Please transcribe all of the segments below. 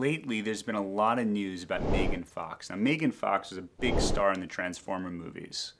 lately there's been a lot of news about Megan Fox. Now, Megan Fox was a big star in the Transformer movies.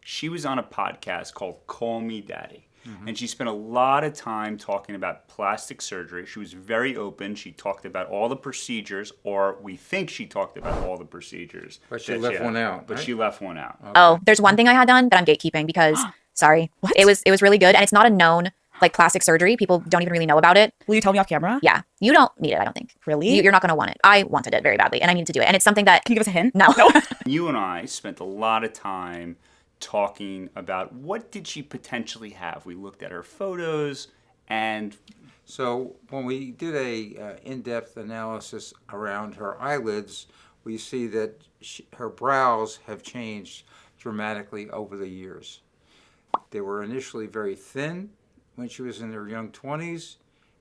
She was on a podcast called Call Me Daddy. And she spent a lot of time talking about plastic surgery. She was very open. She talked about all the procedures, or we think she talked about all the procedures. But she left one out. But right? she left one out. Okay. Oh, there's one thing I had done that I'm gatekeeping because, sorry, What? It was really good, and it's not a known like plastic surgery. People don't even really know about it. Will you tell me off camera? Yeah, you don't need it. I don't think. Really? You're not gonna want it. I wanted it very badly, and I needed to do it, and it's something that. Can you give us a hint? No. You and I spent a lot of time talking about what did she potentially have. We looked at her photos, and So when we did a in-depth analysis around her eyelids, we see that her brows have changed dramatically over the years. They were initially very thin when she was in her young 20s,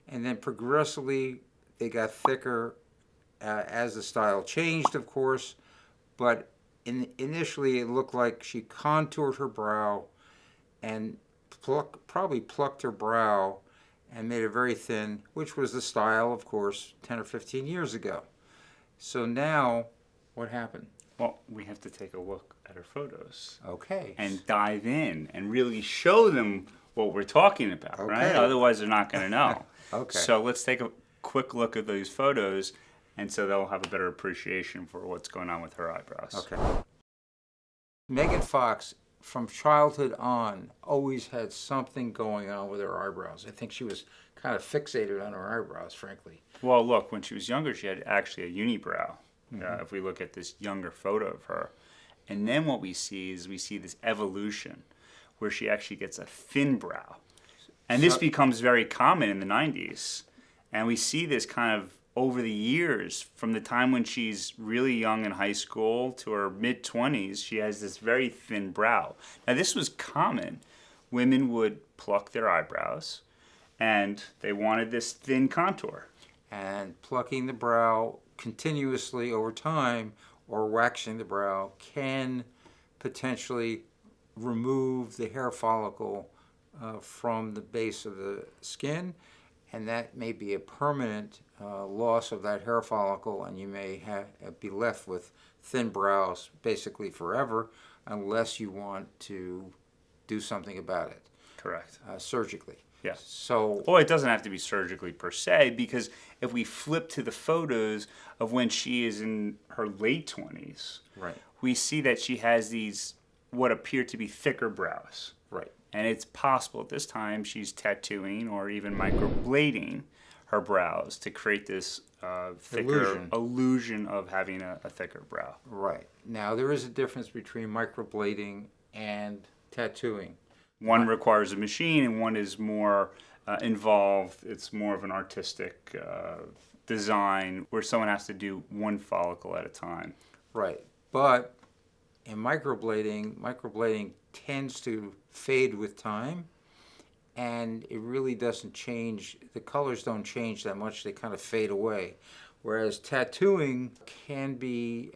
and then progressively they got thicker as the style changed, of course, but initially it looked like she contoured her brow and probably plucked her brow and made it very thin, which was the style, of course, 10 or 15 years ago. So now, what happened? well, we have to take a look at her photos. Okay. And dive in and really show them what we're talking about, right? Okay. Otherwise, they're not going to know. Okay. So let's take a quick look at those photos, and so they'll have a better appreciation for what's going on with her eyebrows. Okay. Megan Fox, from childhood on, always had something going on with her eyebrows. I think she was kind of fixated on her eyebrows, frankly. Well, look, when she was younger, she had actually a unibrow. If we look at this younger photo of her. And then what we see is this evolution where she actually gets a thin brow. And this becomes very common in the 90s. And we see this kind of over the years, from the time when she's really young in high school to her mid-20s, she has this very thin brow. Now, this was common. Women would pluck their eyebrows, and they wanted this thin contour. And plucking the brow continuously over time or waxing the brow can potentially remove the hair follicle from the base of the skin, and that may be a permanent loss of that hair follicle, and you may be left with thin brows basically forever unless you want to do something about it. Correct. Surgically. Yes. So, Well, it doesn't have to be surgically per se, because if we flip to the photos of when she is in her late 20s, right, we see that she has these what appear to be thicker brows. right. And it's possible at this time she's tattooing or even microblading her brows to create this thicker illusion of having a thicker brow. Right. Now, there is a difference between microblading and tattooing. One requires a machine and one is more involved. It's more of an artistic design where someone has to do one follicle at a time. Right. But in microblading tends to fade with time, and it really doesn't change. The colors don't change that much. They kind of fade away. Whereas tattooing can be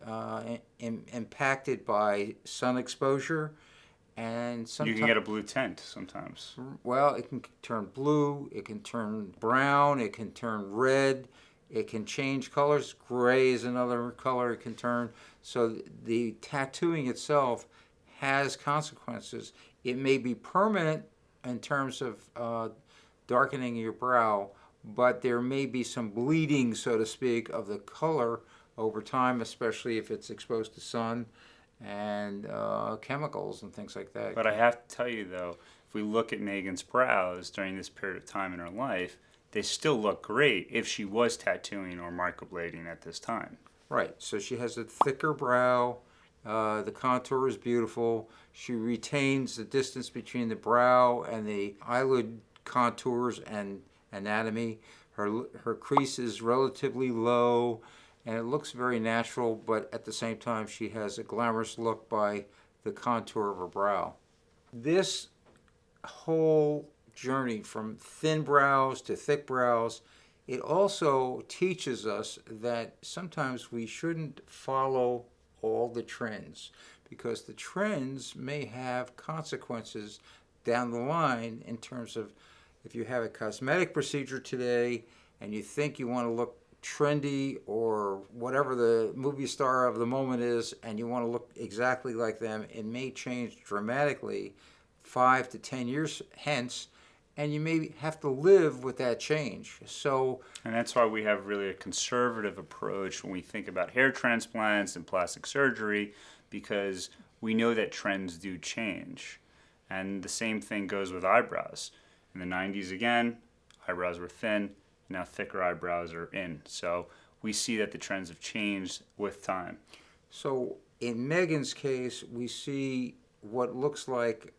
impacted by sun exposure, and You sometimes can get a blue tint sometimes. well, it can turn blue, it can turn brown, it can turn red, it can change colors. Gray is another color it can turn. So the tattooing itself has consequences. It may be permanent in terms of darkening your brow, but there may be some bleeding, so to speak, of the color over time, especially if it's exposed to sun and chemicals and things like that. But I have to tell you, though, if we look at Megan's brows during this period of time in her life, they still look great if she was tattooing or microblading at this time. Right, so she has a thicker brow, the contour is beautiful, she retains the distance between the brow and the eyelid contours and anatomy, her crease is relatively low, and it looks very natural, but at the same time she has a glamorous look by the contour of her brow. This whole journey from thin brows to thick brows, it also teaches us that sometimes we shouldn't follow all the trends, because the trends may have consequences down the line in terms of if you have a cosmetic procedure today and you think you want to look trendy or whatever the movie star of the moment is, and you want to look exactly like them, it may change dramatically 5 to 10 years hence, and you may have to live with that change. So, and that's why we have really a conservative approach when we think about hair transplants and plastic surgery, because we know that trends do change. And the same thing goes with eyebrows. In the 90s, again, eyebrows were thin. Now thicker eyebrows are in. So we see that the trends have changed with time. So in Megan's case, we see what looks like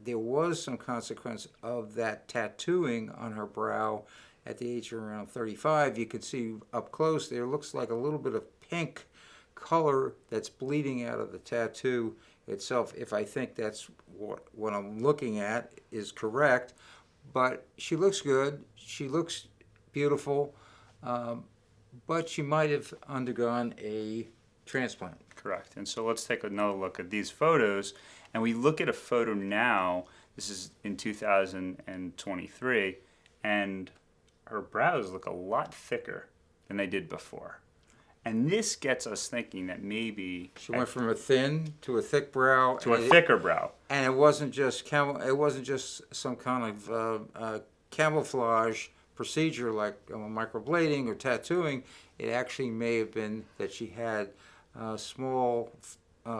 there was some consequence of that tattooing on her brow at the age of around 35. You can see up close there looks like a little bit of pink color that's bleeding out of the tattoo itself, if I think that's what I'm looking at is correct. But she looks good. She looks beautiful. But she might have undergone a transplant. Correct. And so let's take another look at these photos. And we look at a photo now. This is in 2023. And her brows look a lot thicker than they did before. And this gets us thinking that maybe she went from a thin to a thick brow to a thicker brow, and it wasn't just some kind of camouflage procedure like microblading or tattooing. It actually may have been that she had small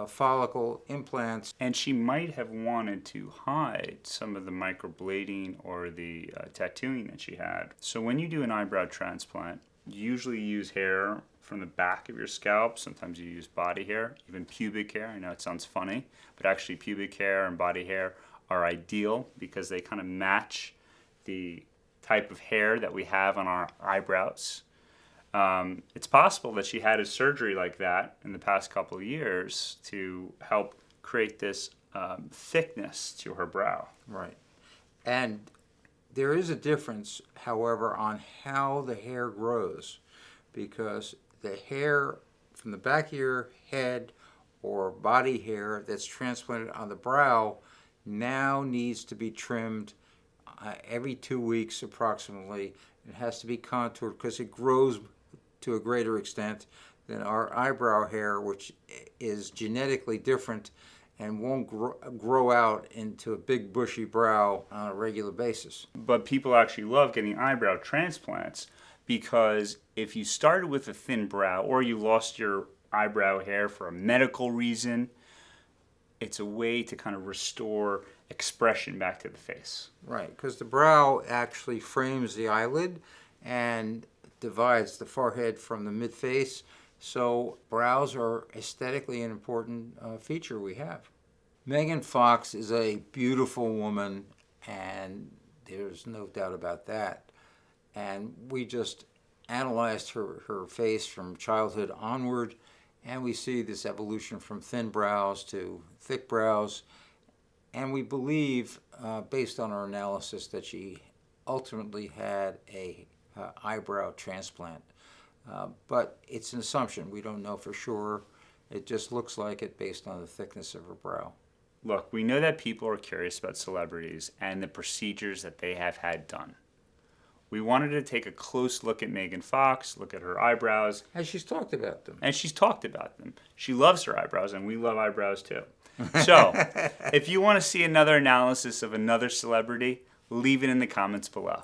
follicle implants, and she might have wanted to hide some of the microblading or the tattooing that she had. So when you do an eyebrow transplant, you usually use hair from the back of your scalp. Sometimes you use body hair, even pubic hair. I know it sounds funny, but actually pubic hair and body hair are ideal because they kind of match the type of hair that we have on our eyebrows. It's possible that she had a surgery like that in the past couple of years to help create this thickness to her brow. Right. And there is a difference, however, on how the hair grows, because the hair from the back of your head or body hair that's transplanted on the brow now needs to be trimmed every 2 weeks approximately. It has to be contoured because it grows to a greater extent than our eyebrow hair, which is genetically different and won't grow out into a big bushy brow on a regular basis. But people actually love getting eyebrow transplants because if you started with a thin brow or you lost your eyebrow hair for a medical reason, it's a way to kind of restore expression back to the face. Right, because the brow actually frames the eyelid and divides the forehead from the mid-face. So brows are aesthetically an important feature we have. Megan Fox is a beautiful woman, and there's no doubt about that. And we just analyzed her face from childhood onward, and we see this evolution from thin brows to thick brows. And we believe, based on our analysis, that she ultimately had a eyebrow transplant. But it's an assumption. We don't know for sure. It just looks like it based on the thickness of her brow. Look, we know that people are curious about celebrities and the procedures that they have had done. We wanted to take a close look at Megan Fox, look at her eyebrows. And she's talked about them. And she's talked about them. She loves her eyebrows, and we love eyebrows too. So, if you want to see another analysis of another celebrity, leave it in the comments below.